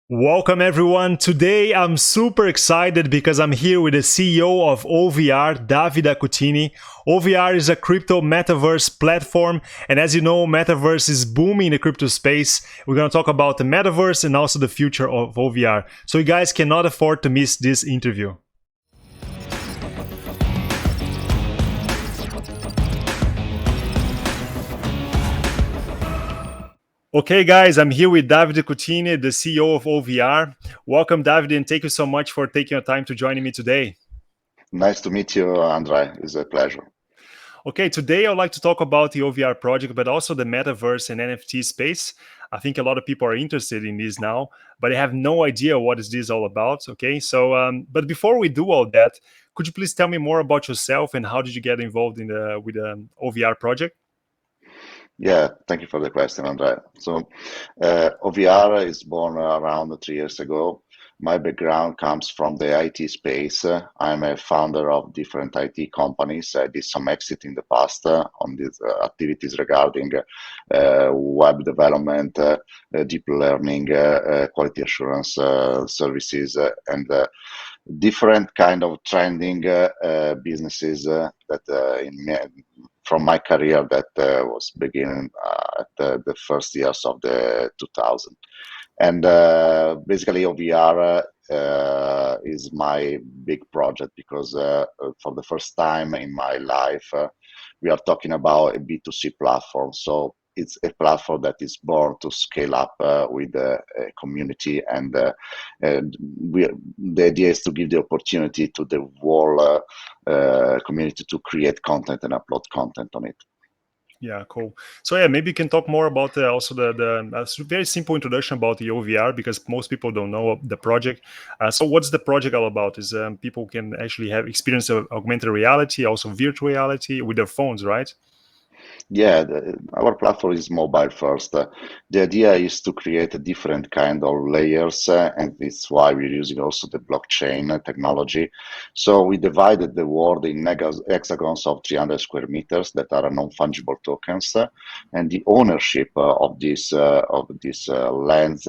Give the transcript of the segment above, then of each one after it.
Welcome everyone. Today I'm super excited because I'm here with the CEO of OVR, Davide Cuttini. OVR is a crypto metaverse platform, and as you know, metaverse is booming in the crypto space. We're going to talk about the metaverse and also the future of OVR. So you guys cannot afford to miss this interview. Okay, guys, I'm here with Davide Cuttini, the CEO of OVR. Welcome, Davide, and thank you so much for taking your time to joining me today. Nice to meet you, Andre. It's a pleasure. Okay, today I'd like to talk about the OVR project, but also the metaverse and NFT space. I think a lot of people are interested in this now, but they have no idea what is this all about. Okay, but before we do all that, could you please tell me more about yourself and how did you get involved in with the OVR project? Yeah, thank you for the question, Andre. So, OVR is born around 3 years ago. My background comes from the IT space. I'm a founder of different IT companies. I did some exit in the past on these activities regarding web development, deep learning, quality assurance services, and different kind of trending businesses from my career that was beginning at the first years of the 2000. And basically OVR is my big project because for the first time in my life, we are talking about a B2C platform. So it's a platform that is born to scale up with a community, and the idea is to give the opportunity to the whole community to create content and upload content on it. Yeah, cool. So yeah, maybe you can talk more about also the very simple introduction about the OVR because most people don't know the project. So what's the project all about? Is people can actually have experience of augmented reality, also virtual reality with their phones, right? Yeah, our platform is mobile first. The idea is to create a different kind of layers, and it's why we're using also the blockchain technology. So we divided the world in hexagons of 300 square meters that are non-fungible tokens, and the ownership of this lands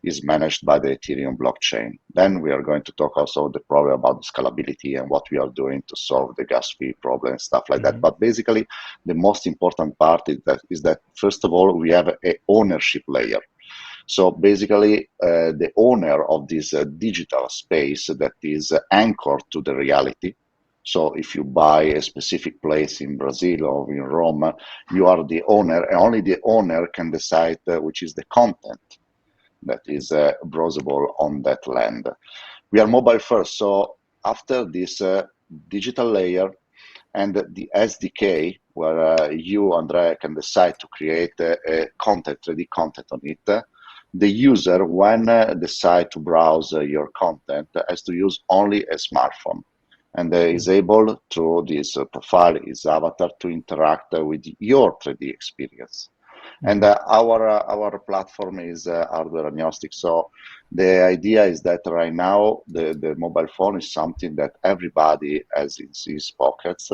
is managed by the Ethereum blockchain. Then we are going to talk also the problem about the scalability and what we are doing to solve the gas fee problem and stuff like that. But basically, the most important part is that first of all we have a ownership layer. So basically, the owner of this digital space that is anchored to the reality. So if you buy a specific place in Brazil or in Rome, you are the owner, and only the owner can decide which is the content that is browsable on that land. We are mobile first, so after this digital layer and the SDK, where you, Andrea, can decide to create a content, 3D content on it, the user, when decide to browse your content, has to use only a smartphone, and is able through this profile, his avatar, to interact with your 3D experience. And our platform is hardware agnostic. So the idea is that right now the mobile phone is something that everybody has in his pockets,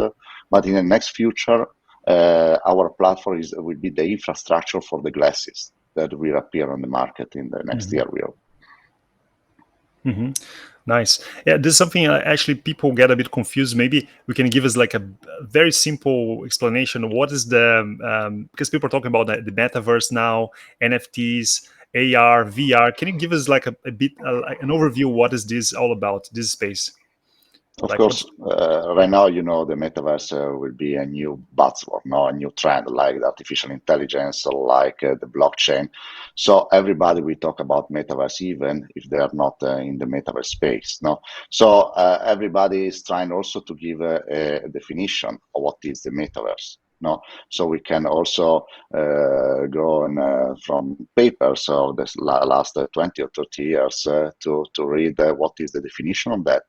but in the next future, our platform will be the infrastructure for the glasses that will appear on the market in the next year. We hope. Nice. Yeah, this is something actually people get a bit confused. Maybe we can give us like a very simple explanation. What is the because people are talking about the metaverse now, NFTs, AR, VR. Can you give us like a bit like an overview? What is this all about? This space? Of Like course, right now, the metaverse will be a new buzzword, no, a new trend, like the artificial intelligence, like the blockchain. So everybody will talk about metaverse, even if they are not in the metaverse space, no. So everybody is trying also to give a definition of what is the metaverse. No, so we can also go on from papers of the last 20 or 30 years to read what is the definition of that.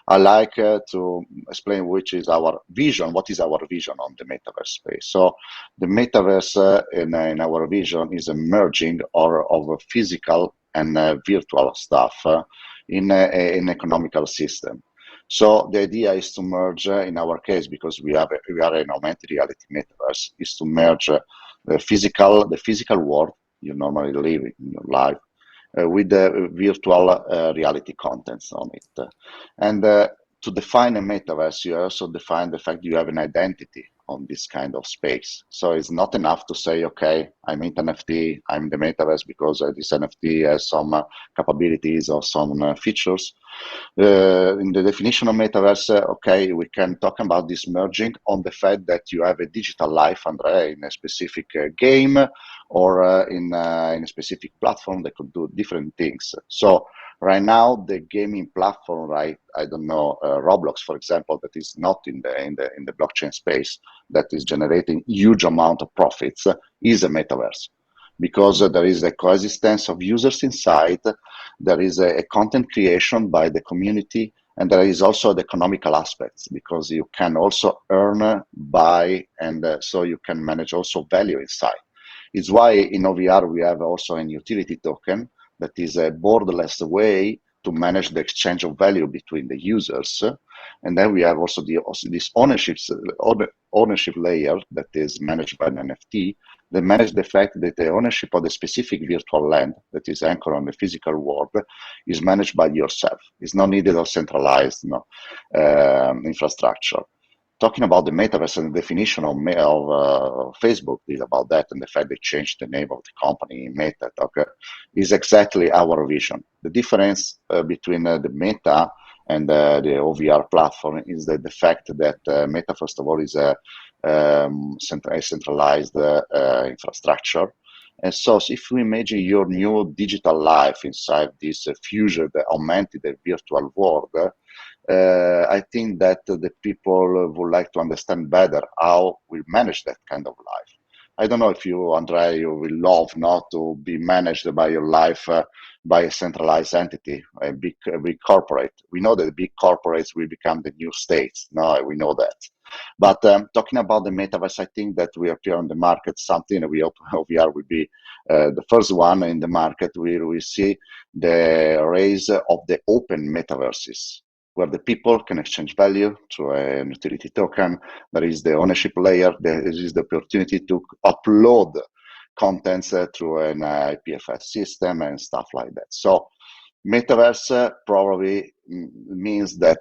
I like to explain which is our vision, what is our vision on the metaverse space. So the metaverse in our vision is a merging of physical and virtual stuff in an economical system. So the idea is to merge, in our case, because we are an augmented reality metaverse, is to merge the physical world you normally live in your life with the virtual reality contents on it. And to define a metaverse, you also define the fact you have an identity on this kind of space. So it's not enough to say, okay, I'm an NFT, I'm the metaverse because this NFT has some capabilities or some features. In the definition of metaverse, okay, we can talk about this merging on the fact that you have a digital life, Andrea, in a specific game or in a specific platform that could do different things. So right now, the gaming platform, right? I don't know, Roblox, for example, that is not in the blockchain space, that is generating huge amount of profits, is a metaverse, because there is a coexistence of users inside, there is a content creation by the community, and there is also the economical aspects, because you can also earn, buy, and so you can manage also value inside. It's why in OVR we have also an utility token that is a borderless way to manage the exchange of value between the users. And then we have also this ownership layer that is managed by an NFT, that manage the fact that the ownership of the specific virtual land that is anchored on the physical world is managed by yourself. It's not needed of centralized infrastructure. Talking about the metaverse and the definition of Facebook did about that, and the fact they changed the name of the company, Meta, okay, is exactly our vision. The difference between the Meta and the OVR platform is that the fact that Meta, first of all, is a centralized infrastructure. And so if you imagine your new digital life inside this fusion, the augmented virtual world, I think that the people would like to understand better how we manage that kind of life. I don't know if you, Andrea, you will love not to be managed by your life by a centralized entity, a big corporate. We know that big corporates will become the new states. No, we know that. But talking about the metaverse, I think that we appear on the market something. We hope OVR will be the first one in the market where we see the rise of the open metaverses, where the people can exchange value through an utility token. There is the ownership layer. There is the opportunity to upload contents through an IPFS system and stuff like that. So metaverse probably means that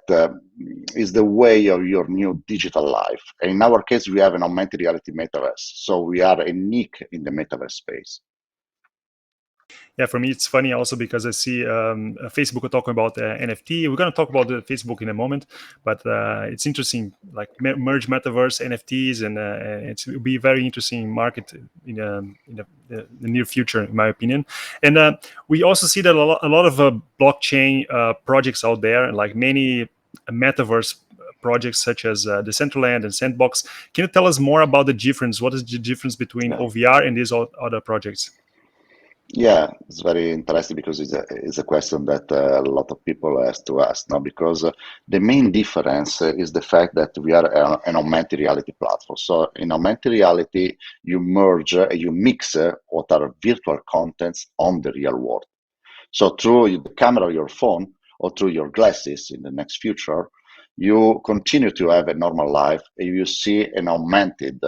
is the way of your new digital life. And in our case, we have an augmented reality metaverse. So we are unique in the metaverse space. Yeah, for me, it's funny also because I see Facebook talking about NFT. We're going to talk about the Facebook in a moment, but it's interesting, like merge metaverse, NFTs, and it will be a very interesting market in the near future, in my opinion. And we also see that a lot of blockchain projects out there, like many metaverse projects such as DECENTRALIZED and Sandbox. Can you tell us more about the difference? What is the difference between OVR and these other projects? Yeah, it's very interesting because it's a question that a lot of people ask to us now, because the main difference is the fact that we are an augmented reality platform. So in augmented reality, you merge, you mix what are virtual contents on the real world. So through the camera of your phone or through your glasses in the next future, you continue to have a normal life and you see an augmented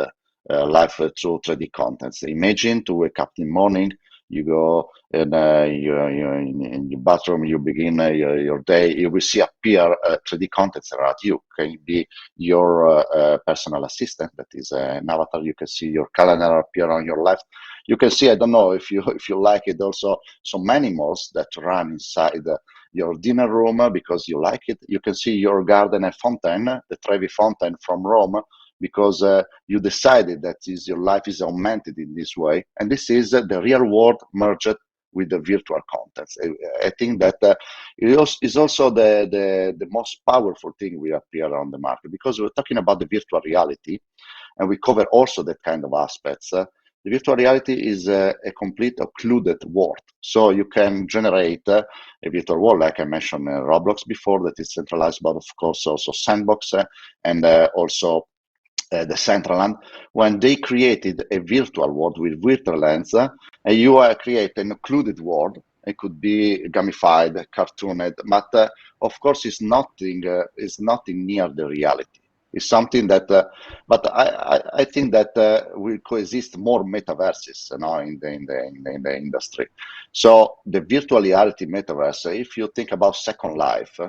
life through 3D contents. Imagine to wake up in the morning, you go and you're in your bathroom, you begin your day, you will see appear 3D contents around you. Can be your personal assistant, that is an avatar. You can see your calendar appear on your left. You can see, I don't know if you like it, also some animals that run inside your dinner room because you like it. You can see your garden and fountain, the Trevi fountain from Rome, because you decided that your life is augmented in this way. And this is the real world merged with the virtual contents. I think that it is also the most powerful thing we appear on the market, because we're talking about the virtual reality, and we cover also that kind of aspects. The virtual reality is a complete occluded world. So you can generate a virtual world, like I mentioned Roblox before, that is centralized, but of course also Sandbox and also Decentraland, when they created a virtual world with virtual lands, and you create an occluded world. It could be gamified, cartooned, but of course it's nothing near the reality. It's something that, but I think that will coexist more metaverses, in the industry. So the virtual reality metaverse, if you think about Second Life,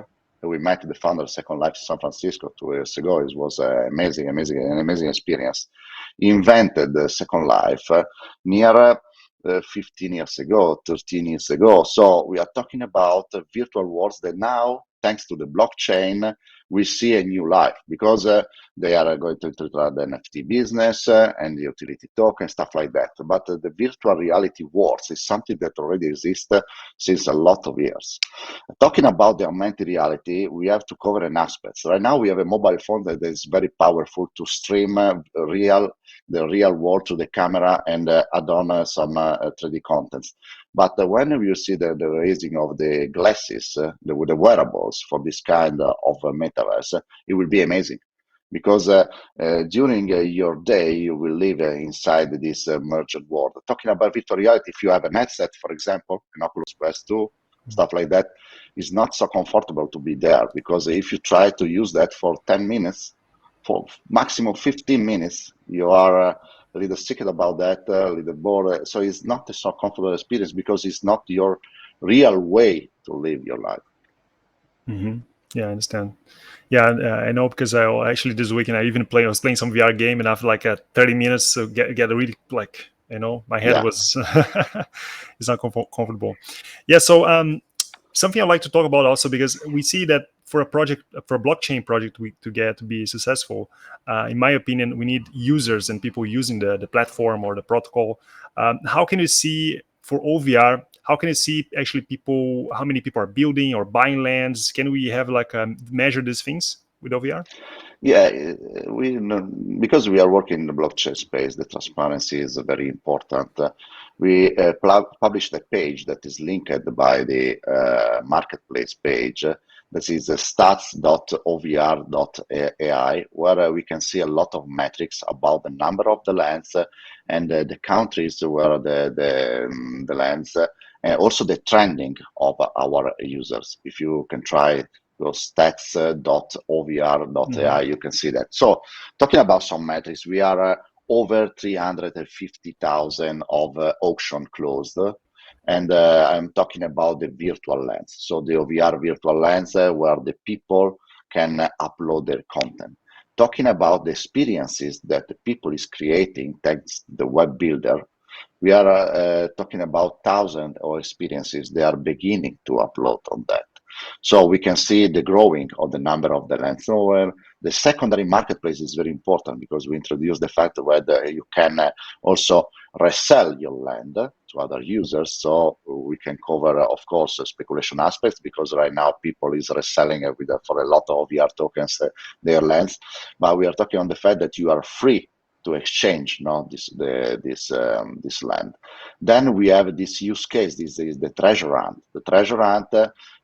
we met the founder of Second Life in San Francisco 2 years ago. It was an amazing experience. He invented Second Life near 15 years ago, 13 years ago. So we are talking about virtual worlds that now, thanks to the blockchain, we see a new life, because they are going to introduce the NFT business and the utility token, stuff like that. But the virtual reality worlds is something that already exists since a lot of years. Talking about the augmented reality, we have to cover an aspect. Right now, we have a mobile phone that is very powerful to stream the real world to the camera and add on some 3D contents. But when you see the raising of the glasses, the wearables for this kind of metaverse, it will be amazing. Because during your day, you will live inside this merged world. Talking about virtual reality, if you have a headset, for example, an Oculus Quest 2, stuff like that, it's not so comfortable to be there, because if you try to use that for 10 minutes, for maximum 15 minutes, you are a little sick about that, a little bored. So it's not a so comfortable experience, because it's not your real way to live your life. Mm-hmm. Yeah, I understand. Yeah, I know, because I actually this weekend I was playing some VR game, and after like 30 minutes, so get really like, my head was it's not comfortable. Yeah, so something I'd like to talk about also, because we see that for a blockchain project, to be successful, in my opinion, we need users and people using the platform or the protocol. How can you see for OVR? How can you see actually people? How many people are building or buying lands? Can we have measure these things with OVR? Yeah, we know, because we are working in the blockchain space, the transparency is very important. We published a page that is linked by the marketplace page. This is stats.ovr.ai, where we can see a lot of metrics about the number of the lands and the countries where the lands, and also the trending of our users. If you can try stats.ovr.ai, you can see that. So talking about some metrics, we are over 350,000 of auction closed. And I'm talking about the virtual lands. So the OVR virtual lands where the people can upload their content. Talking about the experiences that the people is creating thanks to the web builder, we are talking about thousands of experiences they are beginning to upload on that. So we can see the growing of the number of the lands. So the secondary marketplace is very important, because we introduce the fact that you can also resell your land to other users. So we can cover, of course, speculation aspects, because right now people is reselling for a lot of VR tokens their lands. But we are talking on the fact that you are free to exchange this land. Then we have this use case. This is the treasure hunt. The treasure hunt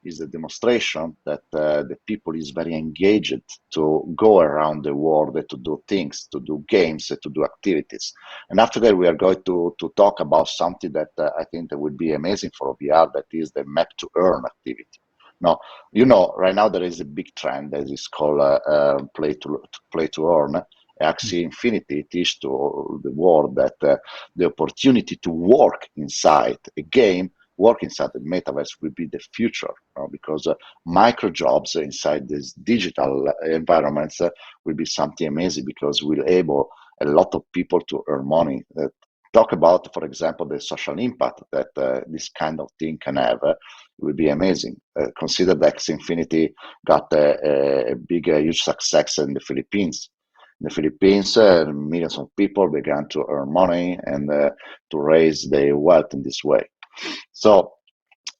is a demonstration that the people is very engaged to go around the world, to do things, to do games, to do activities. And after that, we are going to talk about something that I think that would be amazing for VR, that is the map to earn activity. Now, right now there is a big trend that is called play to earn. Axie Infinity teach to the world that the opportunity to work inside a game, work inside the metaverse will be the future, because micro jobs inside these digital environments will be something amazing, because we'll able a lot of people to earn money. Talk about, for example, the social impact that this kind of thing can have. It will be amazing. Consider that Axie Infinity got a big, huge success in the Philippines. In the Philippines, millions of people began to earn money and to raise their wealth in this way. So,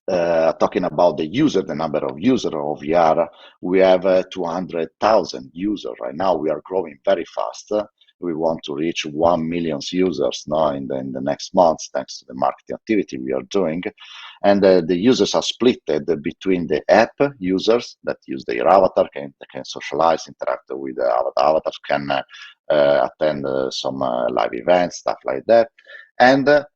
talking about the number of users of VR, we have 200,000 users right now. We are growing very fast. We want to reach 1 million users now in the next months, thanks to the marketing activity we are doing. And the users are split between the app users that use their avatar, can socialize, interact with the avatars, can attend some live events, stuff like that, and the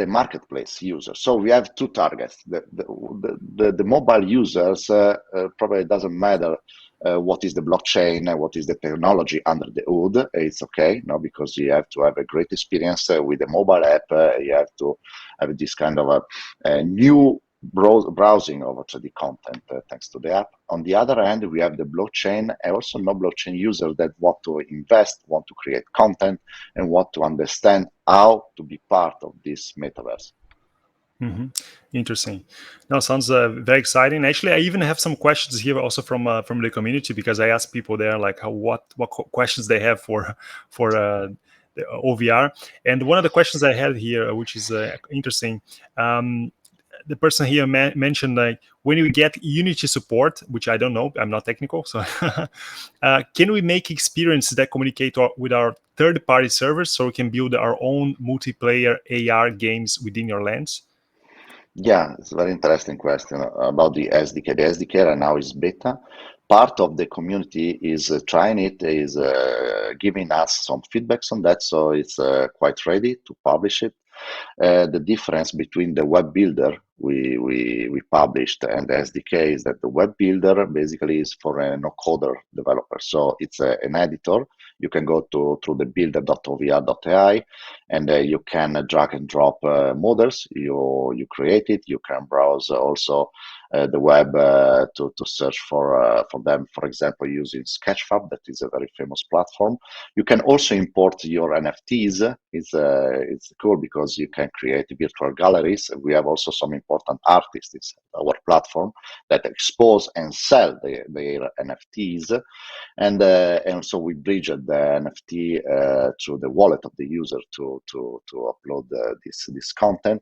marketplace users. So we have two targets. The mobile users, probably doesn't matter what is the blockchain, what is the technology under the hood. It's okay, no, because you have to have a great experience with the mobile app. You have to have this kind of a new browsing of 3D content thanks to the app. On the other hand, we have the blockchain and also non-blockchain users that want to invest, want to create content, and want to understand how to be part of this metaverse. Mm-hmm. Interesting. No, sounds very exciting. Actually, I even have some questions here also from the community, because I asked people there like what questions they have for the OVR. And one of the questions I had here, which is interesting, the person here mentioned like when we get Unity support, which I don't know, I'm not technical, so can we make experiences that communicate with our third-party servers so we can build our own multiplayer AR games within your lens? Yeah, it's a very interesting question about the SDK. The SDK right now is beta. Part of the community is trying it, is giving us some feedbacks on that, so it's quite ready to publish it. The difference between the web builder we published and the SDK is that the web builder basically is for a no-coder developer. So it's an editor. You can go through the builder.ovr.ai and you can drag and drop models. You create it. You can browse also the web to search for them, for example, using Sketchfab, that is a very famous platform. You can also import your NFTs. It's cool because you can create virtual galleries. We have also some important artists in our platform that expose and sell their NFTs. And so we bridged the NFT through the wallet of the user to upload this content.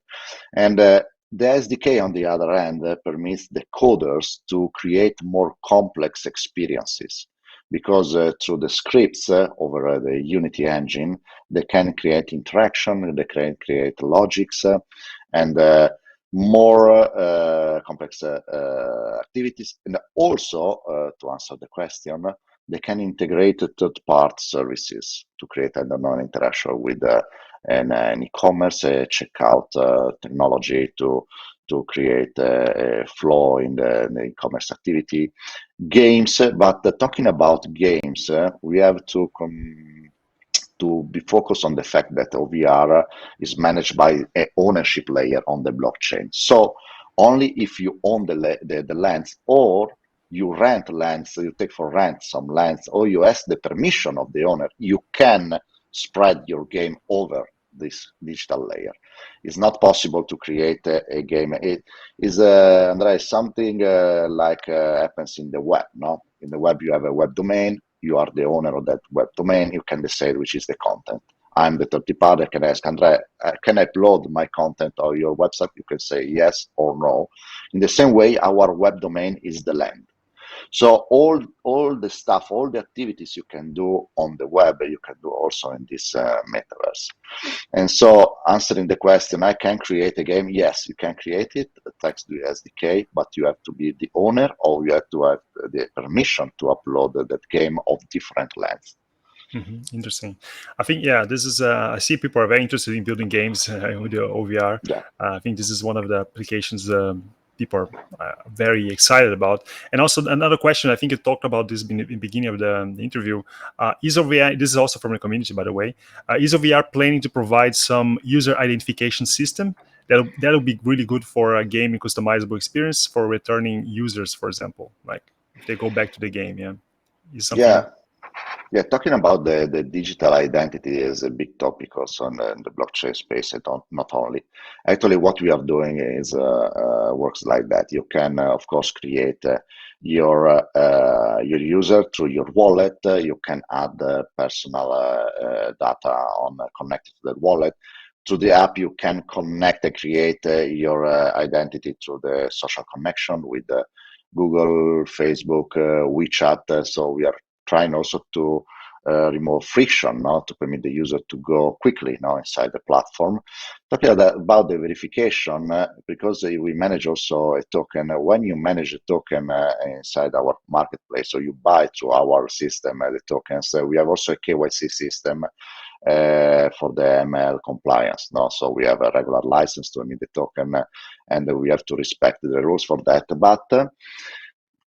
And the SDK, on the other hand, permits the coders to create more complex experiences, because through the scripts over the Unity engine, they can create interaction, they can create logics, and more complex activities. And also, to answer the question, they can integrate third-party services to create, I don't know, an interaction with an e-commerce checkout technology to create a flow in the e-commerce activity. Games, but talking about games, we have to be focused on the fact that OVR is managed by an ownership layer on the blockchain. So only if you own the lens, or you rent lens, you take for rent some lens, or you ask the permission of the owner, you can spread your game over this digital layer. It's not possible to create a game. It is, Andrea, something like happens in the web, no? In the web, you have a web domain, you are the owner of that web domain, you can decide which is the content. I'm the third party, I can ask, Andrea, can I upload my content on your website? You can say yes or no. In the same way, our web domain is the land. So all the stuff, all the activities you can do on the web, you can do also in this metaverse. And so answering the question, I can create a game. Yes, you can create it thanks to the SDK, but you have to be the owner, or you have to have the permission to upload that game of different lengths. Mm-hmm. Interesting. I think, yeah, this is, I see people are very interested in building games with the OVR. Yeah. I think this is one of the applications people are very excited about. And also another question, I think you talked about this in the beginning of the interview, is OVR, this is also from the community, by the way, is OVR planning to provide some user identification system that'll be really good for a gaming customizable experience for returning users, for example, like if they go back to the game, yeah? Is something... Yeah, talking about the digital identity is a big topic also in the blockchain space, and not only. Actually, what we are doing is works like that. You can, of course, create your user through your wallet. You can add personal data on connected to the wallet. Through the app, you can connect and create your identity through the social connection with Google, Facebook, WeChat. So we are trying also to remove friction, to permit the user to go quickly inside the platform. Talking about the verification, because we manage also a token. When you manage a token inside our marketplace, so you buy through our system the tokens, we have also a KYC system for the ML compliance. So we have a regular license to emit the token, and we have to respect the rules for that. But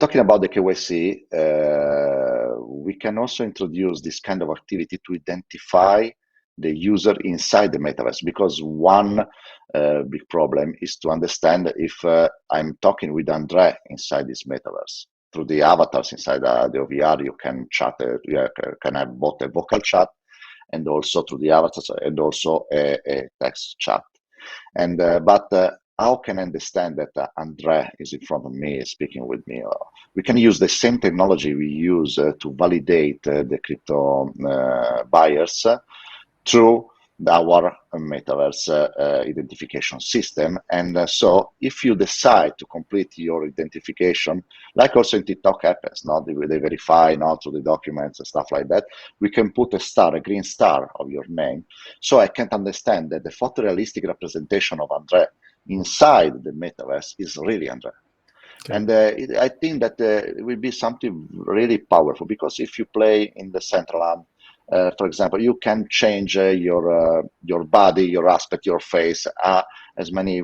talking about the KYC, we can also introduce this kind of activity to identify the user inside the metaverse, because one big problem is to understand if I'm talking with Andre inside this metaverse. Through the avatars inside the OVR, you can chat, you can have both a vocal chat and also through the avatars and also a text chat. And but how can I understand that Andre is in front of me speaking with me? We can use the same technology we use to validate the crypto buyers through our metaverse identification system. And so if you decide to complete your identification, like also in TikTok happens, they verify through the documents and stuff like that, we can put a star, a green star of your name. So I can understand that the photorealistic representation of Andre inside the metaverse is really Andre. Okay. And I think that it will be something really powerful, because if you play in the Decentraland, for example, you can change your body, your aspect, your face, as many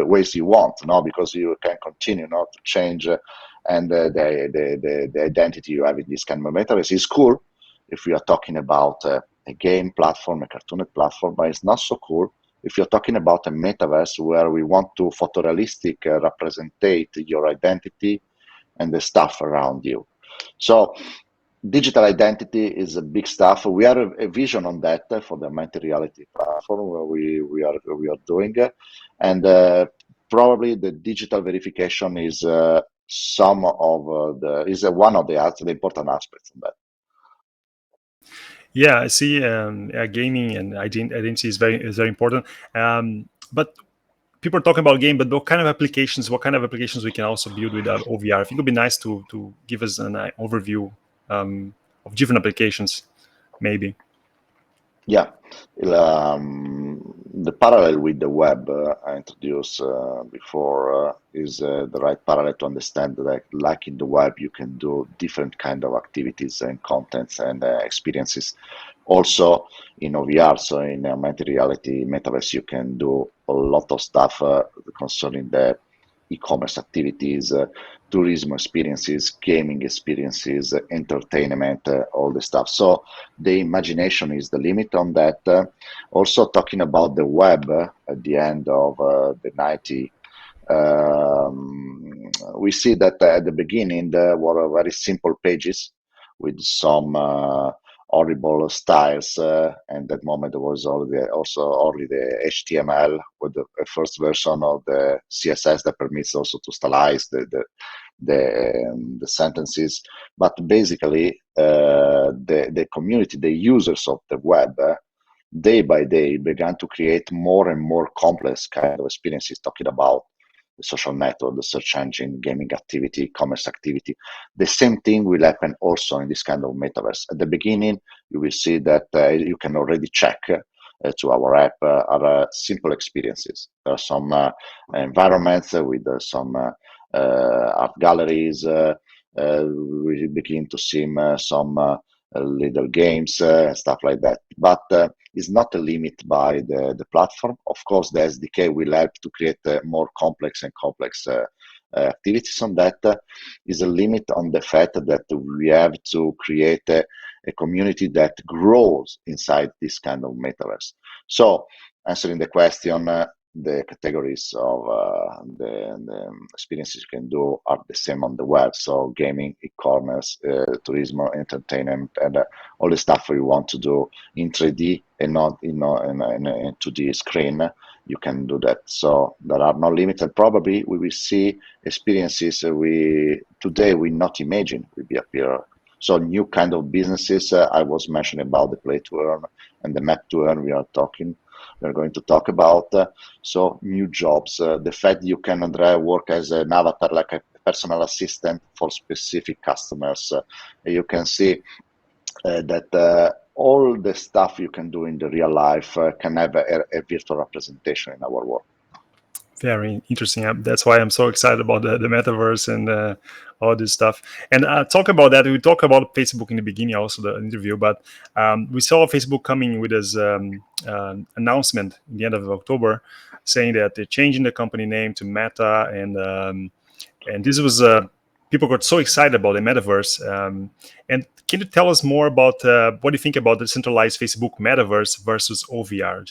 ways you want, because you can continue to change, and the identity you have in this kind of metaverse is cool if we are talking about a game platform, a cartoon platform, but it's not so cool if you're talking about a metaverse where we want to photorealistic representate your identity and the stuff around you. So digital identity is a big stuff. We have a vision on that for the augmented reality platform where we are doing, and probably the digital verification is one of the important aspects of that. Yeah, I see. Gaming and identity is very important. But people are talking about game, but what kind of applications we can also build with OVR? I think it would be nice to give us an overview of different applications, maybe. Yeah, the parallel with the web I introduced before is the right parallel to understand that, like in the web, you can do different kind of activities and contents and experiences. Also in OVR, so in augmented reality metaverse, you can do a lot of stuff concerning the e-commerce activities, tourism experiences, gaming experiences, entertainment, all the stuff. So the imagination is the limit on that. Also talking about the web at the end of the 90s, we see that at the beginning there were very simple pages with some horrible styles, and that moment there was only the HTML with the first version of the CSS that permits also to stylize the sentences. But basically the community, the users of the web, day by day began to create more and more complex kind of experiences, talking about the social network, the search engine, gaming activity, commerce activity. The same thing will happen also in this kind of metaverse. At the beginning, you will see that you can already check to our app are simple experiences. There are some environments with some art galleries. We begin to see some little games, stuff like that. But it's not a limit by the platform. Of course, the SDK will help to create more complex activities on that. Is a limit on the fact that we have to create a community that grows inside this kind of metaverse. So, answering the question, the categories of the experiences you can do are the same on the web. So gaming, e-commerce, tourism, entertainment, and all the stuff we want to do in 3D and not in 2D screen, you can do that. So there are no limits, and probably we will see experiences today we not imagine will be appear. So new kind of businesses. I was mentioning about the play to earn and the map to earn. We're going to talk about. So new jobs. The fact you can work as an avatar, like a personal assistant for specific customers. You can see that all the stuff you can do in the real life can have a virtual representation in our work. Very interesting. That's why I'm so excited about the metaverse and all this stuff. And talk about that. We talked about Facebook in the beginning, also the interview, but we saw Facebook coming with this announcement in the end of October, saying that they're changing the company name to Meta, and this was people got so excited about the metaverse. And can you tell us more about what do you think about the centralized Facebook metaverse versus OVR?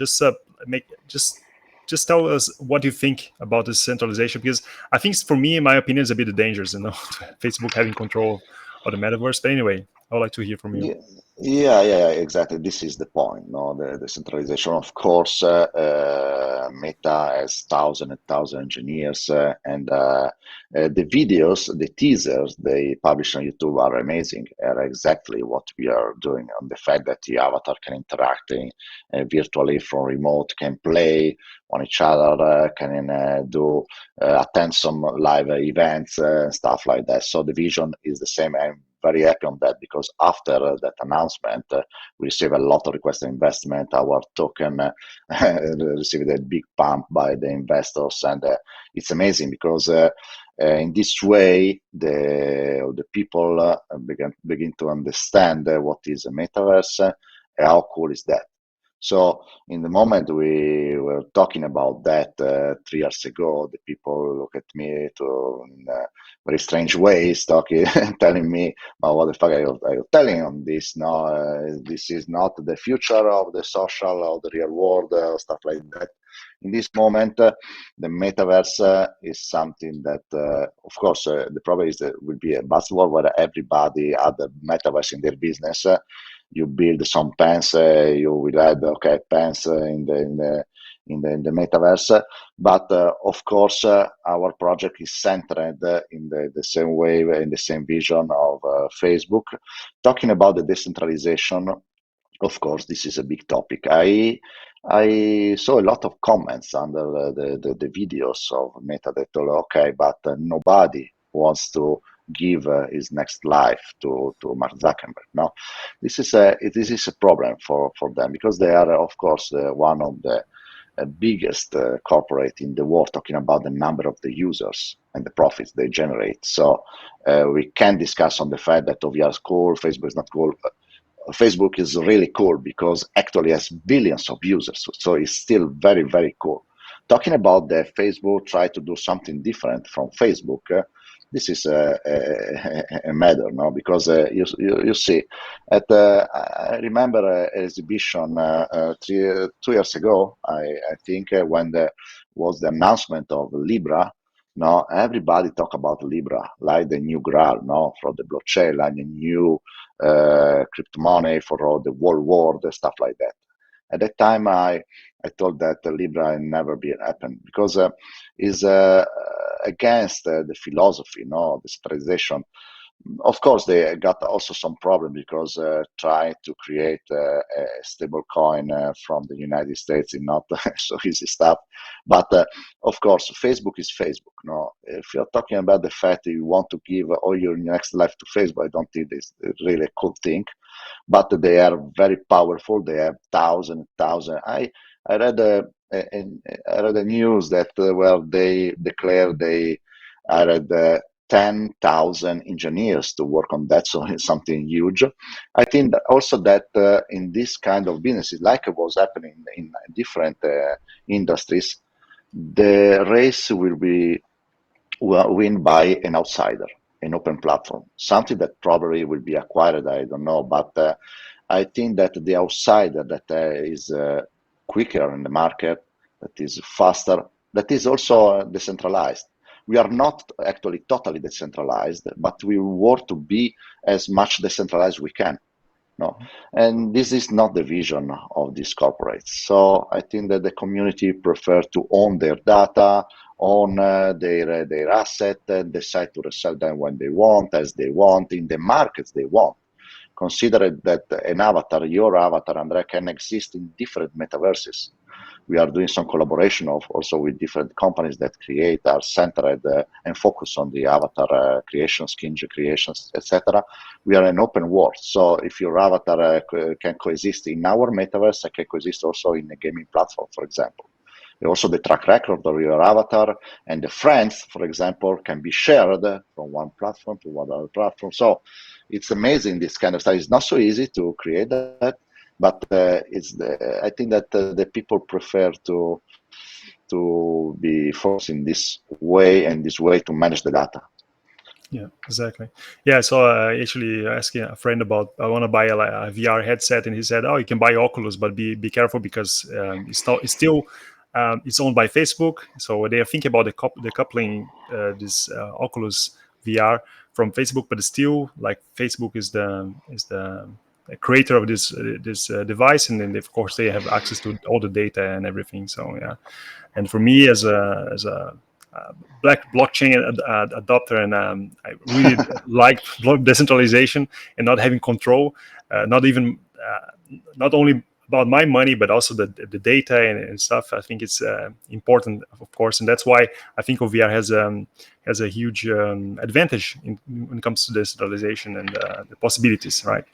Just tell us what you think about this centralization, because I think for me, in my opinion, it's a bit dangerous, Facebook having control of the metaverse. But anyway, I would like to hear from you. Yeah, yeah, exactly. This is the point, no? The centralization. Of course, Meta has thousand and thousand engineers, and the videos, the teasers they publish on YouTube are amazing. Are exactly what we are doing on the fact that the avatar can interact virtually from remote, can play on each other, can do attend some live events, stuff like that. So the vision is the same. I'm very happy on that because after that announcement, we received a lot of requests for investment. Our token received a big pump by the investors, and it's amazing because in this way, the people begin to understand what is a metaverse, how cool is that. So in the moment we were talking about that 3 years ago, the people look at me in very strange ways, talking, telling me, "Well, what the fuck are you telling on this? No, this is not the future of the social or the real world, stuff like that." In this moment, the metaverse is something that, of course, the problem is that will be a buzzword where everybody had the metaverse in their business. You build some pens, you will add pens in the metaverse. But of course, our project is centered in the same way, in the same vision of Facebook. Talking about the decentralization, of course, this is a big topic. I saw a lot of comments under the videos of Meta that told, okay, but nobody wants to give his next life to Mark Zuckerberg. No, this is a problem for them because they are, of course, one of the biggest corporate in the world, talking about the number of the users and the profits they generate. So we can discuss on the fact that OVR is cool, Facebook is not cool. Facebook is really cool because actually has billions of users, so it's still very, very cool. Talking about the Facebook try to do something different from Facebook, this is a matter, no? Because you see, I remember an exhibition 2 years ago, I think, when there was the announcement of Libra. No, everybody talk about Libra like the new Graal, no, for the blockchain, like the new crypto money for all the whole world, stuff like that. At that time, I told that Libra never be happen because is against the philosophy, no, the centralization. Of course, they got also some problem because trying to create a stable coin from the United States is not so easy stuff. But of course, Facebook is Facebook. No, if you're talking about the fact that you want to give all your next life to Facebook, I don't think it's really a cool thing. But they are very powerful. They have thousand. I read I read the news that they declared they hired 10,000 engineers to work on that, so it's something huge. I think that also that in this kind of businesses, like it was happening in different industries, the race will be win by an outsider, an open platform, something that probably will be acquired, I don't know, but I think that the outsider that is quicker in the market, that is faster, that is also decentralized. We are not actually totally decentralized, but we want to be as much decentralized we can. No, and this is not the vision of these corporates. So I think that the community prefer to own their data, own their asset, and decide to resell them when they want, as they want, in the markets they want. Consider that an avatar, your avatar, Andrea, can exist in different metaverses. We are doing some collaboration also with different companies that are centered and focus on the avatar creation, skin creations, etc. We are an open world. So if your avatar can coexist in our metaverse, it can coexist also in a gaming platform, for example. Also the track record of your avatar and the friends, for example, can be shared from one platform to one other platform. So it's amazing, this kind of stuff. It's not so easy to create that, but I think that the people prefer to be forced in this way and this way to manage the data. Yeah, exactly. Yeah, so actually asking a friend about I want to buy a VR headset, and he said, "Oh, you can buy Oculus, but be careful because it's still it's owned by Facebook. So they are thinking about the coupling this Oculus VR from Facebook, but still like Facebook is the creator of this device, and then of course they have access to all the data and everything. So yeah, and for me as a black blockchain adopter, and I really like decentralization and not having control, not even not only about my money but also the data and stuff. I think it's important, of course, and that's why I think OVR has a huge advantage when it comes to decentralization and the possibilities, right?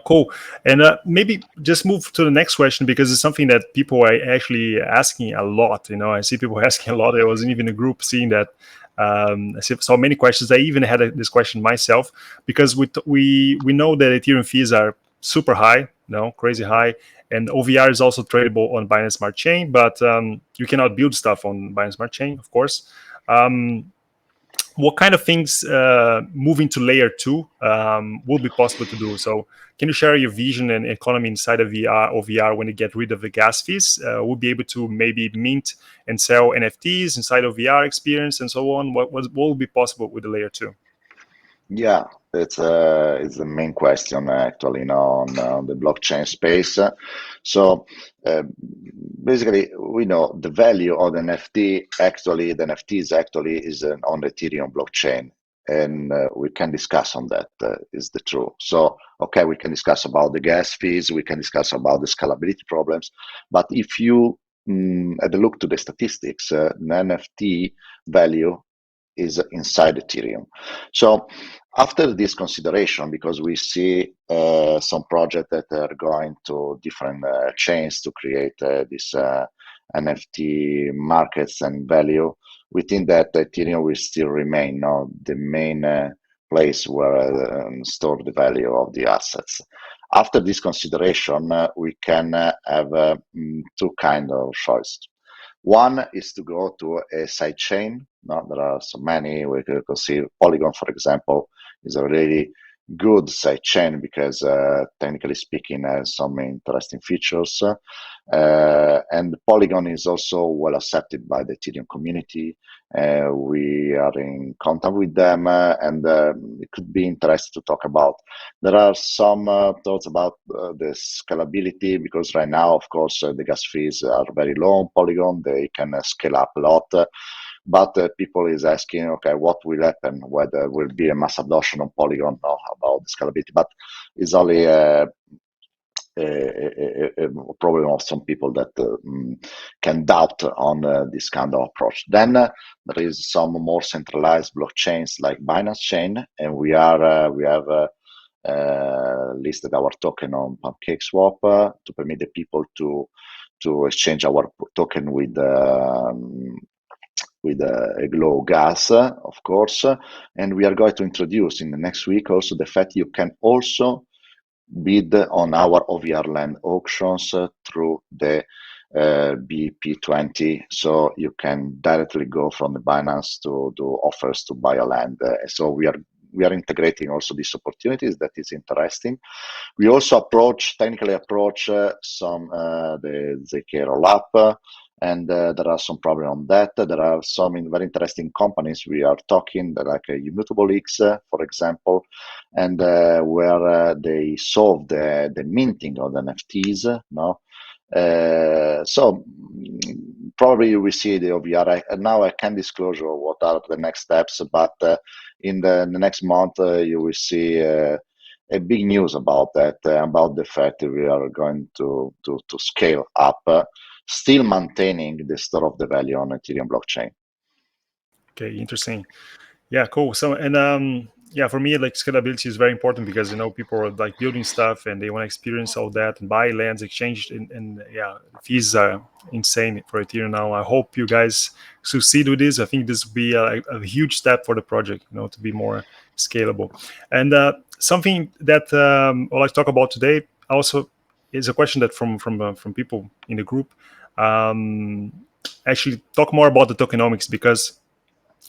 Cool. And maybe just move to the next question, because it's something that people are actually asking a lot. I see people asking a lot. I wasn't even in a group seeing that. I saw many questions. I even had this question myself, because we know that Ethereum fees are super high, crazy high, and OVR is also tradable on Binance Smart Chain, but you cannot build stuff on Binance Smart Chain, of course. What kind of things moving to layer 2 will be possible to do? So can you share your vision and economy inside of OVR when you get rid of the gas fees? We'll be able to maybe mint and sell NFTs inside of VR experience and so on. What will be possible with the layer 2? Yeah, it's the main question actually, on the blockchain space. So basically, we know the value of the NFT. Actually, the NFTs actually is on the Ethereum blockchain, and we can discuss on that. Is the truth? So okay, we can discuss about the gas fees. We can discuss about the scalability problems. But if you had a look to the statistics, the NFT value is inside Ethereum. So after this consideration, because we see some projects that are going to different chains to create this NFT markets and value, we think that Ethereum will still remain the main place where store the value of the assets. After this consideration, we can have two kind of choices. One is to go to a sidechain. No, there are so many. We could see Polygon, for example, is a really good sidechain because, technically speaking, has some interesting features. And Polygon is also well accepted by the Ethereum community. We are in contact with them, and it could be interesting to talk about. There are some thoughts about the scalability, because right now, of course, the gas fees are very low on Polygon. They can scale up a lot. But people is asking, okay, what will happen? Whether will be a mass adoption on Polygon, no, about the scalability. But it's only a problem of some people that can doubt on this kind of approach. Then there is some more centralized blockchains like Binance Chain, and we have listed our token on PancakeSwap to permit the people to exchange our token with a glow gas, of course. And we are going to introduce in the next week also the fact you can also bid on our OVR land auctions through the BP20. So you can directly go from the Binance to do offers to buy a land. So we are integrating also these opportunities. That is interesting. We also technically approach some the ZK rollup, and there are some problems on that. There are some very interesting companies we are talking, like Immutable X, for example, and where they solve the minting of the NFTs. No, so probably we see the OVR. Now I can't disclose what are the next steps, but in the next month you will see a big news about that, about the fact that we are going to scale up, still maintaining the store of the value on Ethereum blockchain. Okay, interesting. Yeah, cool. So, and yeah, for me, like scalability is very important because people are like building stuff and they want to experience all that and buy lands, exchange, and yeah, the fees are insane for Ethereum now. I hope you guys succeed with this. I think this will be a huge step for the project, to be more scalable. And something that I'd like to talk about today also is a question that from people in the group. Um, Actually, talk more about the tokenomics because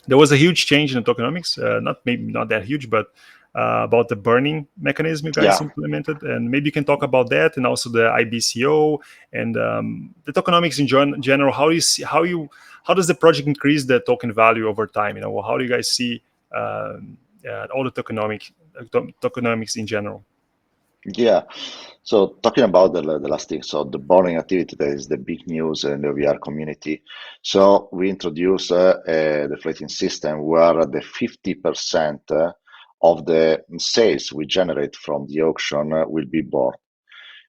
there was a huge change in the tokenomics, not maybe not that huge, but about the burning mechanism you guys Yeah. implemented, and maybe you can talk about that, and also the IBCO and the tokenomics in general. How do you see how does the project increase the token value over time? How do you guys see all the tokenomics in general? Yeah. So talking about the last thing, so the burning activity that is the big news in the VR community. So we introduce a deflating system where the 50% of the sales we generate from the auction will be burned.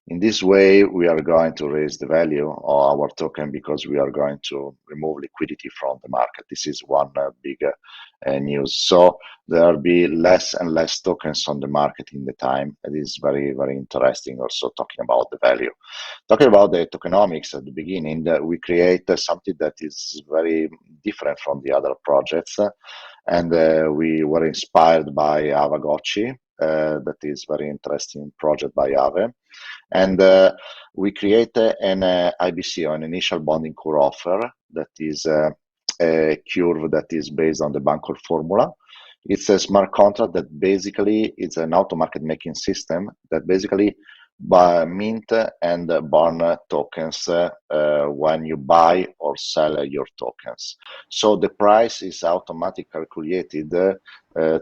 In this way, we are going to raise the value of our token because we are going to remove liquidity from the market. This is one big news. So there will be less and less tokens on the market in the time. It is very, very interesting also talking about the value. Talking about the tokenomics at the beginning, we create something that is very different from the other projects. And we were inspired by Avagocci, that is very interesting project by Ave. And we created an IBC, an initial bonding core offer, that is a curve that is based on the Bancor formula. It's a smart contract that basically is an auto market making system that basically mint and burn tokens when you buy or sell your tokens. So the price is automatically calculated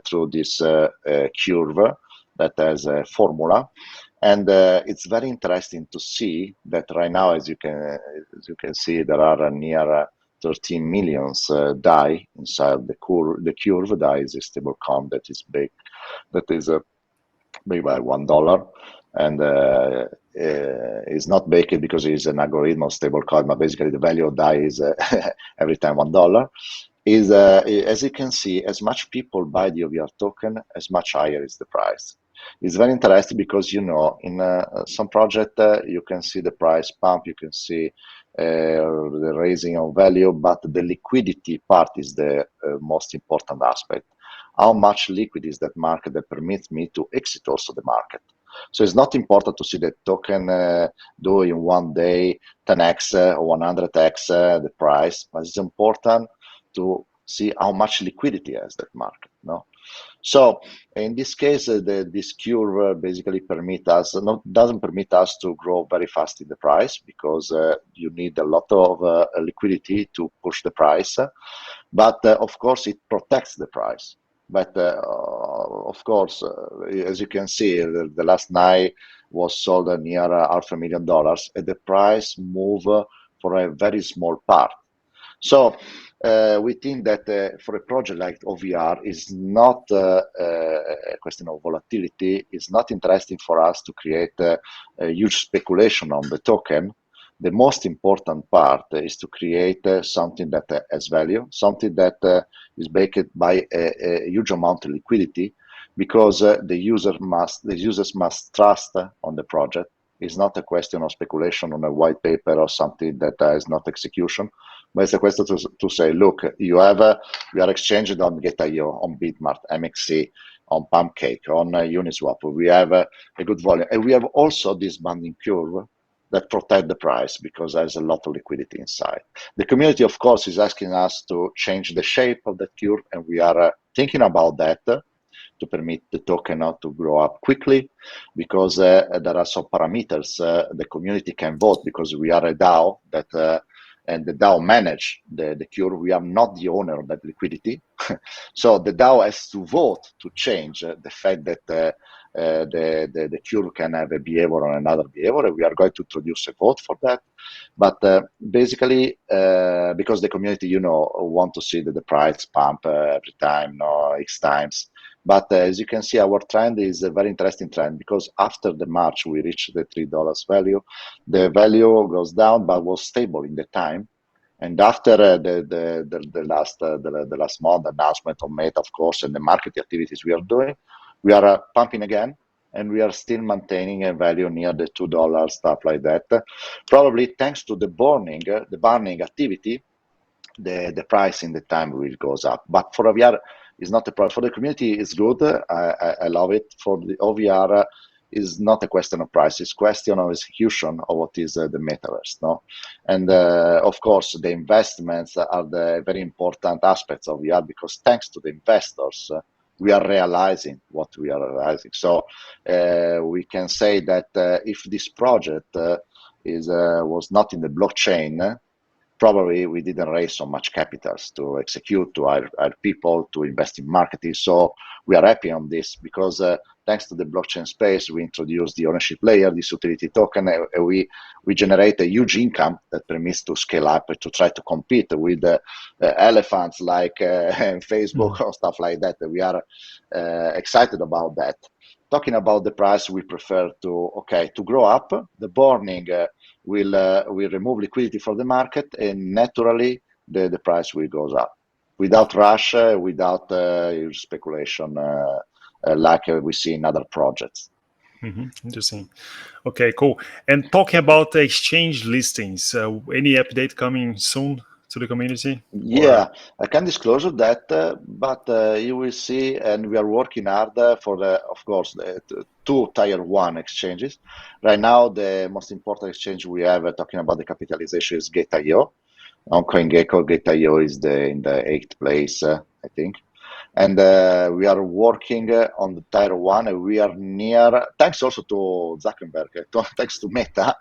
through this curve that has a formula. And it's very interesting to see that right now, as you can see, there are near 13 millions DAI inside the curve. DAI is a stable coin that is big, that is big by $1, and is not baked because it's an algorithm of stable coin, but basically the value of DAI is every time $1. Is as you can see, as much people buy the OVR token, as much higher is the price. It's very interesting because in some project you can see the price pump, you can see the raising of value, but the liquidity part is the most important aspect. How much liquid is that market that permits me to exit also the market? So it's not important to see the token do in one day 10x or 100x the price, but it's important to see how much liquidity has that market. No. So in this case, this curve basically doesn't permit us to grow very fast in the price because you need a lot of liquidity to push the price. But of course, it protects the price. But of course, as you can see, the last night was sold near $500,000, and the price moved for a very small part. So we think that for a project like OVR is not a question of volatility. It's not interesting for us to create a huge speculation on the token. The most important part is to create something that has value, something that is backed by a huge amount of liquidity, because the users must trust on the project. It's not a question of speculation on a white paper or something that is not execution, but it's a question to say, look, you are exchanged on Get.io, on Bitmart, MXC, on Pancake, on Uniswap. We have a good volume, and we have also this banding curve that protect the price because there's a lot of liquidity inside. The community, of course, is asking us to change the shape of that curve, and we are thinking about that to permit the token to grow up quickly, because there are some parameters the community can vote, because we are a DAO that and the DAO manage the curve. We are not the owner of that liquidity. So the DAO has to vote to change the fact that the curve can have a behavior or another behavior. We are going to introduce a vote for that. But basically, because the community, want to see the price pump every time, X times. But as you can see, our trend is a very interesting trend, because after the March, we reached the $3 value. The value goes down, but was stable in the time. And after the last month announcement of Meta, of course, and the market activities we are doing, we are pumping again, and we are still maintaining a value near the $2, stuff like that. Probably thanks to the burning activity, the price in the time will goes up. But for OVR, is not a problem. For the community, it's good. I love it. For the OVR, is not a question of price. It's question of execution of what is the metaverse. No, and of course, the investments are the very important aspects of VR, because thanks to the investors, we are realizing what we are realizing. So we can say that if this project was not in the blockchain, probably we didn't raise so much capitals to execute, to hire people, to invest in marketing. So we are happy on this, because thanks to the blockchain space, we introduced the ownership layer, this utility token, and we generate a huge income that permits to scale up, to try to compete with elephants like Facebook or stuff like that. We are excited about that. Talking about the price, we prefer to grow up. The burning will remove liquidity from the market, and naturally the price will goes up without rush, without huge speculation like we see in other projects. Interesting. Okay, cool. And talking about the exchange listings, any update coming soon to the community? Yeah, I can disclose that, but you will see, and we are working hard for of course, the two tier one exchanges. Right now, the most important exchange we have talking about the capitalization is Gate.io. On CoinGecko, Gate.io is in the 8th place, I think. And we are working on the tier one, and we are near, thanks also to Zuckerberg, thanks to Meta.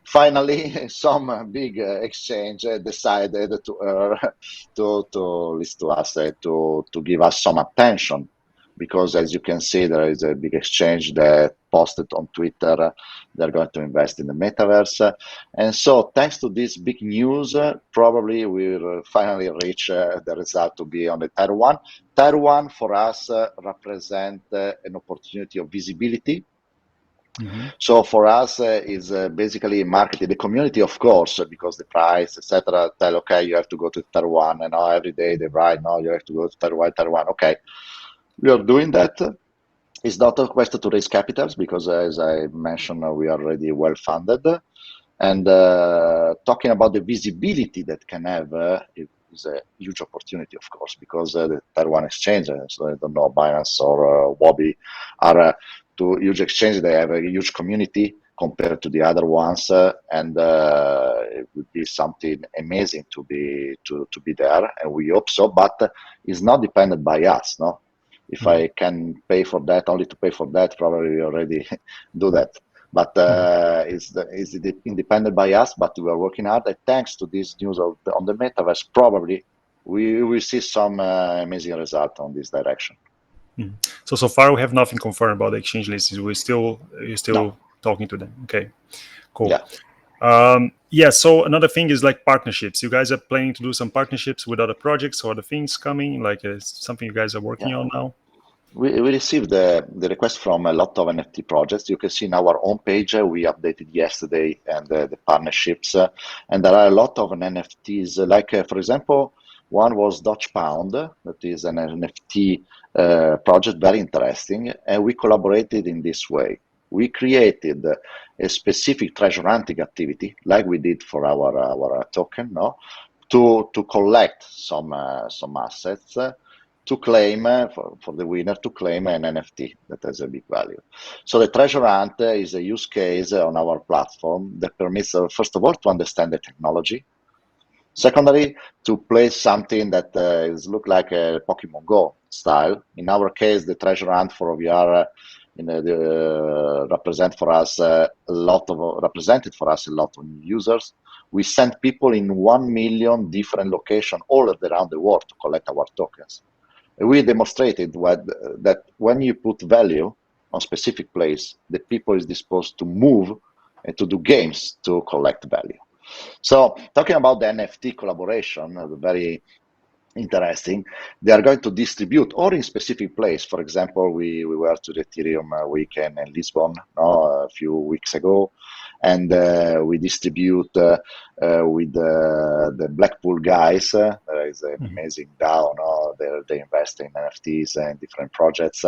Finally, some big exchange decided to list to us, to give us some attention, because as you can see, there is a big exchange that posted on Twitter they're going to invest in the metaverse. And so thanks to this big news, probably we'll finally reach the result to be on the tier one. Tier one for us represent an opportunity of visibility. So for us is basically marketing the community, of course, because the price, etc. Tell, okay, you have to go to tier one, and now every day they write, no, you have to go to tier one. Okay, we are doing that. It's not a question to raise capitals, because as I mentioned, we are already well funded. And talking about the visibility that can have is a huge opportunity, of course, because the tier one exchanges, so I don't know, Binance or Wobby are two huge exchanges. They have a huge community compared to the other ones, and it would be something amazing to be there, and we hope so. But it's not dependent by us, no. If I can pay for that, only to pay for that, probably we already do that. But it's independent by us, but we are working hard. And thanks to this news on the metaverse, probably we will see some amazing result on this direction. So far we have nothing confirmed about the exchange listings. You're still talking to them. Okay, cool. Yeah. So another thing is like partnerships. You guys are planning to do some partnerships with other projects or other things coming, like something you guys are working on now? We received the request from a lot of NFT projects. You can see in our homepage, we updated yesterday, and the partnerships, and there are a lot of NFTs, like for example, one was Dutch Pound, that is an NFT project, very interesting, and we collaborated in this way. We created a specific treasure hunting activity, like we did for our token, no, to collect some assets, to claim for the winner to claim an NFT that has a big value. So the treasure hunt is a use case on our platform that permits, first of all, to understand the technology. Secondly, to play something that look like a Pokemon Go style. In our case, the treasure hunt for OVR represented for us a lot of new users. We sent people in 1 million different locations all around the world to collect our tokens. And we demonstrated that when you put value on specific place, the people is disposed to move and to do games to collect value. So talking about the NFT collaboration, very interesting. They are going to distribute or in specific place. For example, we were to the Ethereum weekend in Lisbon a few weeks ago, and we distribute with the Blackpool guys. There is an amazing DAO. No? They invest in NFTs and different projects,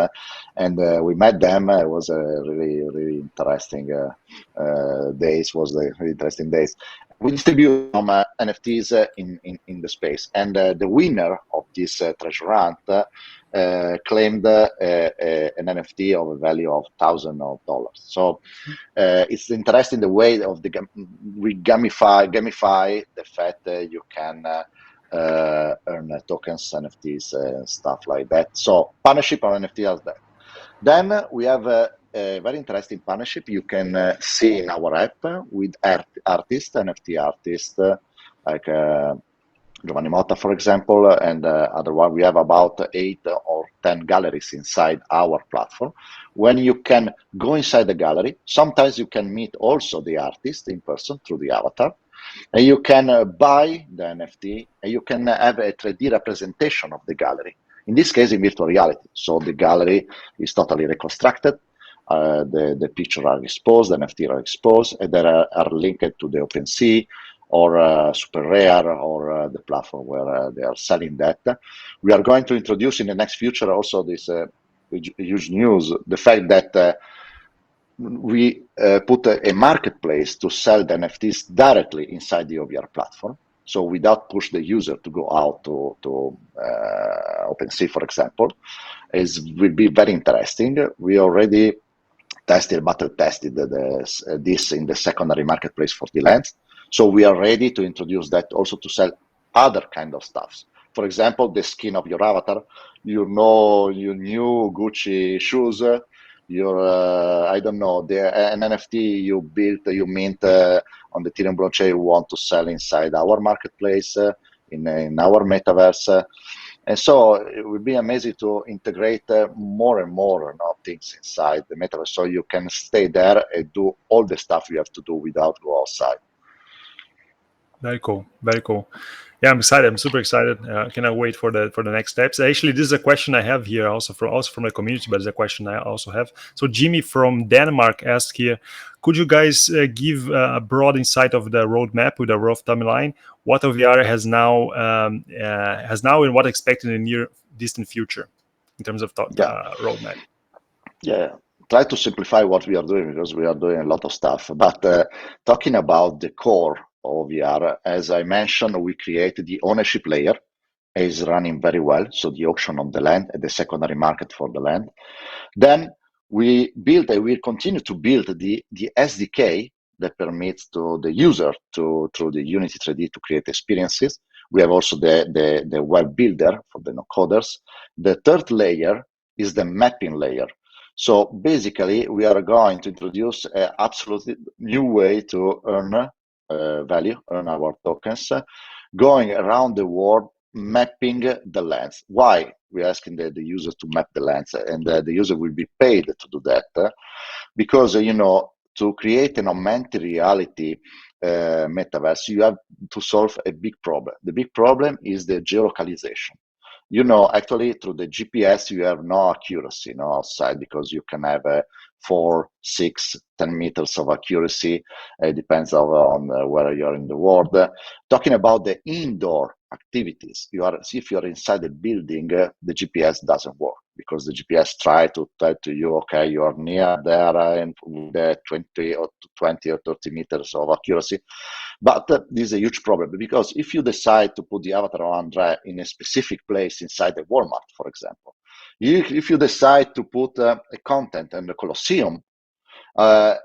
and we met them. It was a really interesting days. Was the really interesting days. We distribute some NFTs in the space, and the winner of this treasure hunt claimed an NFT of a value of thousands of dollars. So it's interesting the way of we gamify the fact that you can earn tokens, NFTs, stuff like that. So partnership on NFT as that. Then we have a very interesting partnership you can see in our app with artists, NFT artists, like Giovanni Motta, for example, and other one. We have about 8 or 10 galleries inside our platform. When you can go inside the gallery, sometimes you can meet also the artist in person through the avatar, and you can buy the NFT, and you can have a 3D representation of the gallery. In this case, in virtual reality. So the gallery is totally reconstructed. The pictures are exposed, the NFT are exposed, and they are linked to the OpenSea or Super Rare or the platform where they are selling that. We are going to introduce in the next future also this huge news, the fact that we put a marketplace to sell the NFTs directly inside the OVR platform. So without push the user to go out to OpenSea, for example, will be very interesting. We already battle tested this in the secondary marketplace for the lands. So we are ready to introduce that also to sell other kind of stuffs. For example, the skin of your avatar, your new Gucci shoes, I don't know, an NFT you built, you mint on the Ethereum blockchain, you want to sell inside our marketplace, in our metaverse. And so it would be amazing to integrate more and more things inside the metaverse, so you can stay there and do all the stuff you have to do without go outside. Very cool. Very cool. Yeah, I'm excited. I'm super excited. Cannot wait for the next steps. Actually, this is a question I have here also from the community, but it's a question I also have. So Jimmy from Denmark asked here, could you guys give a broad insight of the roadmap with a rough timeline? What OVR has now and what expected in the near distant future in terms of roadmap? Yeah. Try to simplify what we are doing, because we are doing a lot of stuff. But talking about the core of OVR, as I mentioned, we created the ownership layer. Is running very well. So the auction on the land and the secondary market for the land. Then we build and we continue to build the SDK that permits to the user through the Unity 3D to create experiences. We have also the web builder for the no coders. The third layer is the mapping layer. So basically, we are going to introduce an absolutely new way to earn value, earn our tokens, going around the world, mapping the lands. Why? We're asking the user to map the lands, and the user will be paid to do that, because, to create an augmented reality metaverse, you have to solve a big problem. The big problem is the geolocalization. Actually, through the GPS, you have no accuracy outside, because you can have 4, 6, 10 meters of accuracy. It depends on where you're in the world. Talking about the indoor activities, if you're inside the building, the GPS doesn't work, because the GPS try to tell to you, okay, you are near there and with 20 or 30 meters of accuracy. But this is a huge problem, because if you decide to put the avatar of Andrea in a specific place inside the Walmart, for example, if you decide to put a content in the Colosseum, I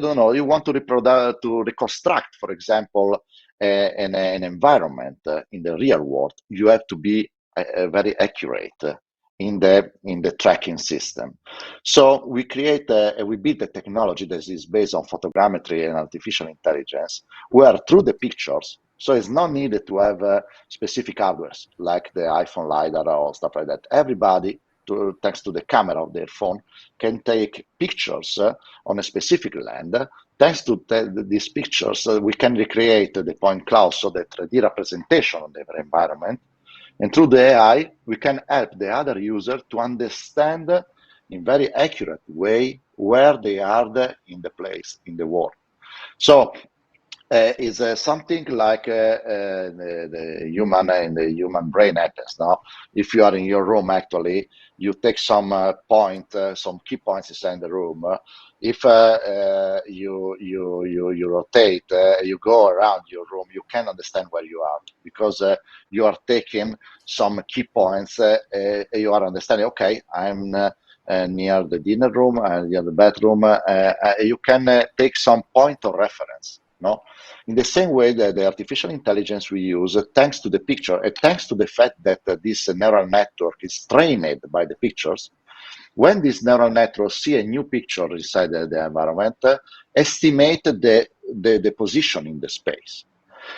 don't know, you want to reconstruct, for example, an environment in the real world, you have to be very accurate in the tracking system. So we build a technology that is based on photogrammetry and artificial intelligence, where through the pictures, so it's not needed to have specific hardware like the iPhone LiDAR or stuff like that. Everybody, thanks to the camera of their phone, can take pictures on a specific land. Thanks to these pictures, we can recreate the point cloud, so the 3D representation of the environment. And through the AI, we can help the other user to understand in very accurate way where they are in the place, in the world. So is something like the human in the human brain happens now. If you are in your room, actually, you take some some key points inside the room. If you rotate, you go around your room, you can understand where you are because you are taking some key points. You are understanding. Okay, I'm. Near the dinner room, near the bedroom, you can take some point of reference. No, in the same way that the artificial intelligence we use, thanks to the picture, and thanks to the fact that this neural network is trained by the pictures, when this neural network see a new picture inside the environment, estimate the position in the space.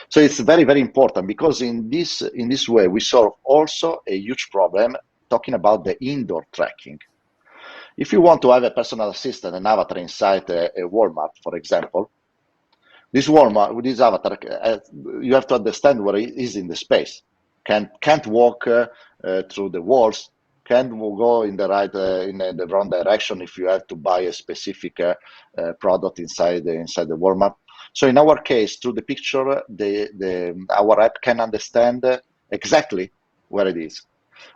So it's very, very important because in this way, we solve also a huge problem talking about the indoor tracking. If you want to have a personal assistant, an avatar inside a Walmart, for example, this Walmart with this avatar, you have to understand where it is in the space. Can't walk through the walls. Can't go in the right in the wrong direction if you have to buy a specific product inside the Walmart. So in our case, through the picture, our app can understand exactly where it is.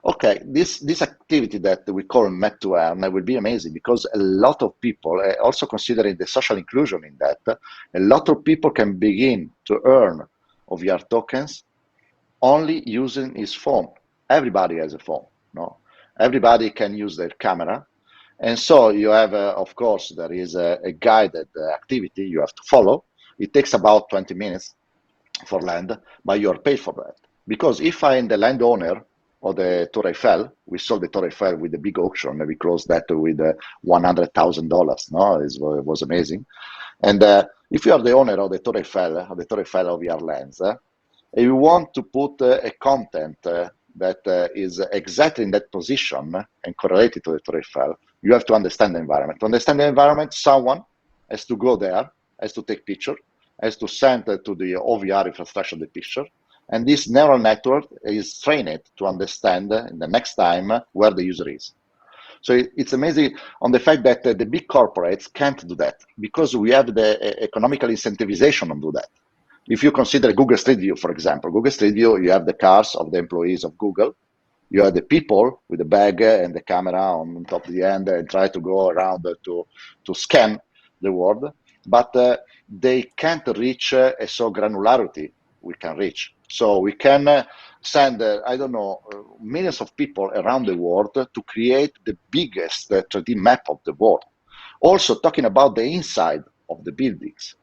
Okay, this activity that we call Met to Earn will be amazing because a lot of people, also considering the social inclusion in that, a lot of people can begin to earn OVR tokens only using his phone. Everybody has a phone, no? Everybody can use their camera. And so you have, of course, there is a guided activity you have to follow. It takes about 20 minutes for land, but you're paid for that. Because if I'm the landowner of the Torre Eiffel, we sold the Torre Eiffel with a big auction, and we closed that with $100,000. No, it was amazing. And if you are the owner of the Torre Eiffel, OVR lands, you want to put a content that is exactly in that position and correlated to the Torre Eiffel, you have to understand the environment. To understand the environment, someone has to go there, has to take picture, has to send to the OVR infrastructure the picture, and this neural network is trained to understand in the next time where the user is. So it's amazing on the fact that the big corporates can't do that because we have the economical incentivization to do that. If you consider Google Street View, for example, Google Street View, you have the cars of the employees of Google. You have the people with the bag and the camera on top of the end and try to go around to scan the world. But they can't reach a so granularity we can reach. So we can send, millions of people around the world to create the biggest 3D map of the world. Also talking about the inside of the buildings.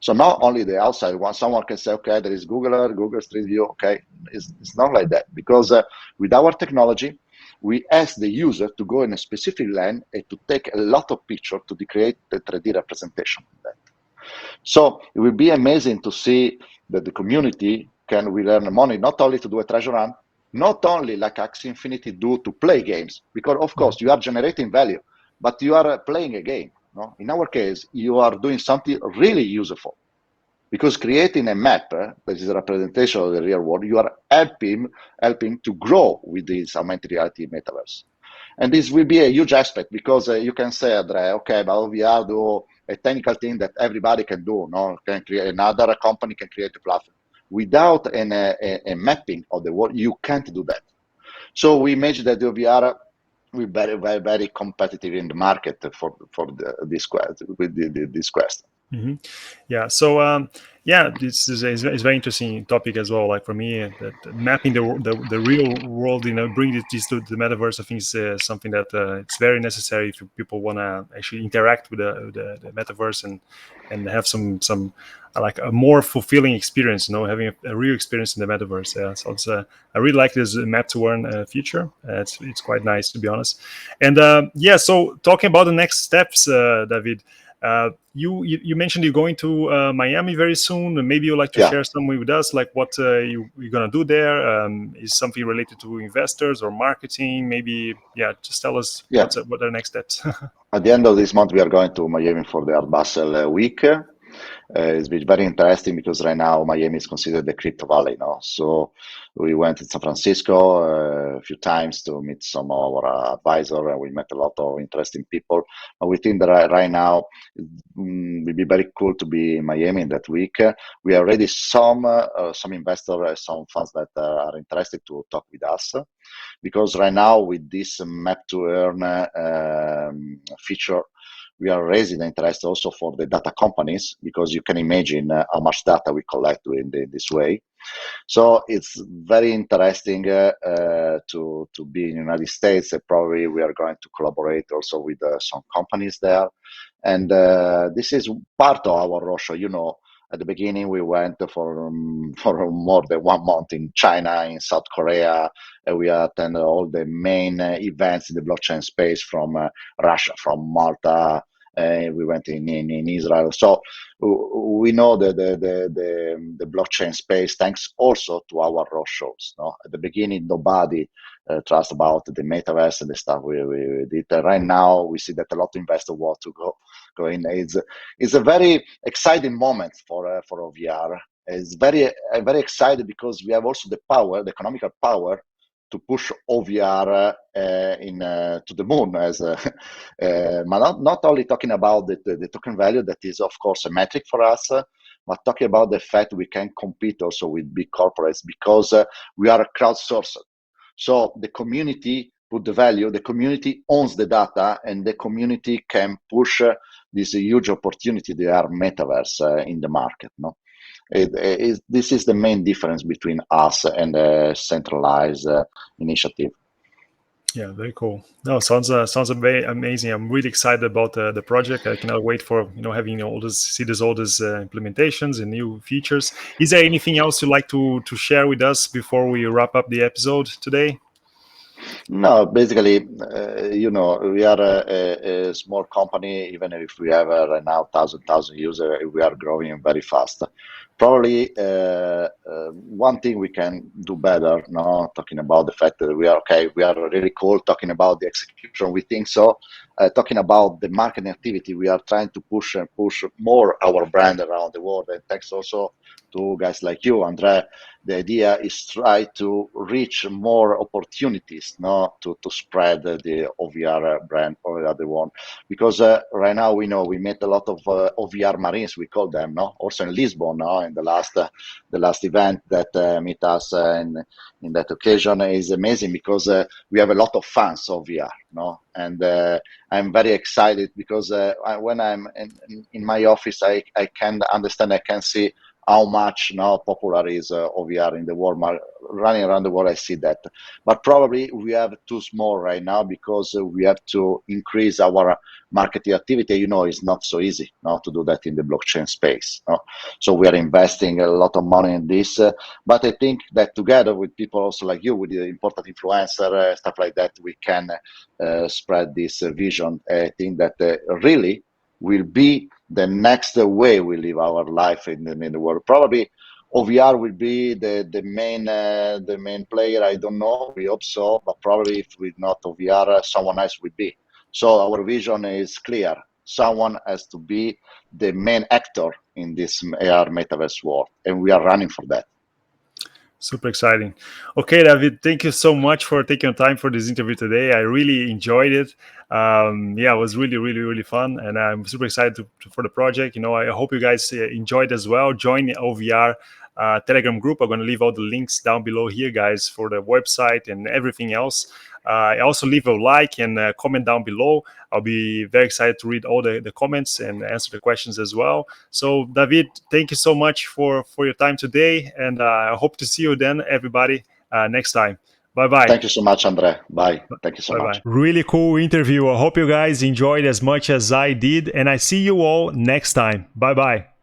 So not only the outside one, someone can say, okay, there is Google Street View, okay. It's not like that because with our technology, we ask the user to go in a specific lane and to take a lot of pictures to create the 3D representation of that. So it will be amazing to see that the community will earn money not only to do a treasure hunt, not only like Axie Infinity do to play games, because of course you are generating value, but you are playing a game. No? In our case, you are doing something really useful. Because creating a map that is a representation of the real world, you are helping to grow with this augmented reality metaverse. And this will be a huge aspect because you can say, Andrea, okay, but OVR do a technical thing that everybody can do. No, can create another company can create a platform. Without a mapping of the world, you can't do that. So we imagine that the OVR will be very, very, very competitive in the market for this quest. Mm-hmm. Yeah. So this is a very interesting topic as well. Like for me, that mapping the real world, bring this to the metaverse, I think is something that it's very necessary if people want to actually interact with the metaverse and have some like a more fulfilling experience. Having a real experience in the metaverse. Yeah. So I really like this map to earn feature. It's quite nice, to be honest. And so talking about the next steps, David. You mentioned you're going to Miami very soon. Maybe you'd like to share something with us, like what you're going to do there. Is something related to investors or marketing? Maybe, just tell us what are the next steps. At the end of this month, we are going to Miami for the Art Basel week. It's been very interesting because right now Miami is considered the crypto valley, so we went to San Francisco a few times to meet some of our advisor, and we met a lot of interesting people. And we think that right now it would be very cool to be in Miami in that week. We already some investors, some funds that are interested to talk with us, because right now with this map to earn feature, we are raising the interest also for the data companies, because you can imagine how much data we collect in this way. So it's very interesting to be in the United States. Probably we are going to collaborate also with some companies there. And this is part of our roadshow. At the beginning, we went for more than 1 month in China, in South Korea. We attended all the main events in the blockchain space from Russia, from Malta. We went in Israel. So we know the blockchain space, thanks also to our roadshows. At the beginning, nobody trust about the metaverse and the stuff we did. Right now, we see that a lot of investors want to go in. It's a very exciting moment for OVR. It's very excited because we have also the power, the economical power, to push OVR to the moon, but not only talking about the token value, that is of course a metric for us, but talking about the fact we can compete also with big corporates, because we are crowdsourced. So the community put the value, the community owns the data, and the community can push this huge opportunity, they are metaverse in the market. This is the main difference between us and a centralized initiative. Yeah, very cool. No, sounds very amazing. I'm really excited about the project. I cannot wait for having all these implementations and new features. Is there anything else you'd like to share with us before we wrap up the episode today? No, basically, we are a small company. Even if we have right now 1,000 users, we are growing very fast. Probably one thing we can do better, talking about the fact that we are really cool, talking about the execution, we think so. Talking about the marketing activity, we are trying to push more our brand around the world. And thanks also to guys like you, Andre. The idea is try to reach more opportunities, to spread the OVR brand over the world. Because right now we know we met a lot of OVR Marines, we call them, also in Lisbon, in the last event that meet us in that occasion is amazing, because we have a lot of fans of VR, and I'm very excited because when I'm in my office, I can understand, I can see how much now popular is OVR in the world, running around the world. I see that, but probably we have too small right now, because we have to increase our marketing activity. It's not so easy now to do that in the blockchain space. So we are investing a lot of money in this, but I think that together with people also like you, with the important influencer, stuff like that, we can spread this vision. I think that really will be the next way we live our life in the world. Probably OVR will be the main player. I don't know. We hope so, but probably if we not OVR, someone else will be. So our vision is clear. Someone has to be the main actor in this AR metaverse world, and we are running for that. Super exciting. Okay, David, thank you so much for taking time for this interview today. I really enjoyed it. It was really, really, really fun, and I'm super excited for the project. I hope you guys enjoyed as well. Join the OVR Telegram group. I'm going to leave all the links down below here, guys, for the website and everything else. I also leave a like and comment down below. I'll be very excited to read all the comments and answer the questions as well. So, David, thank you so much for your time today, and I hope to see you then, everybody, next time. Bye-bye. Thank you so much, Andre. Bye. Thank you so much. Really cool interview. I hope you guys enjoyed as much as I did, and I see you all next time. Bye-bye.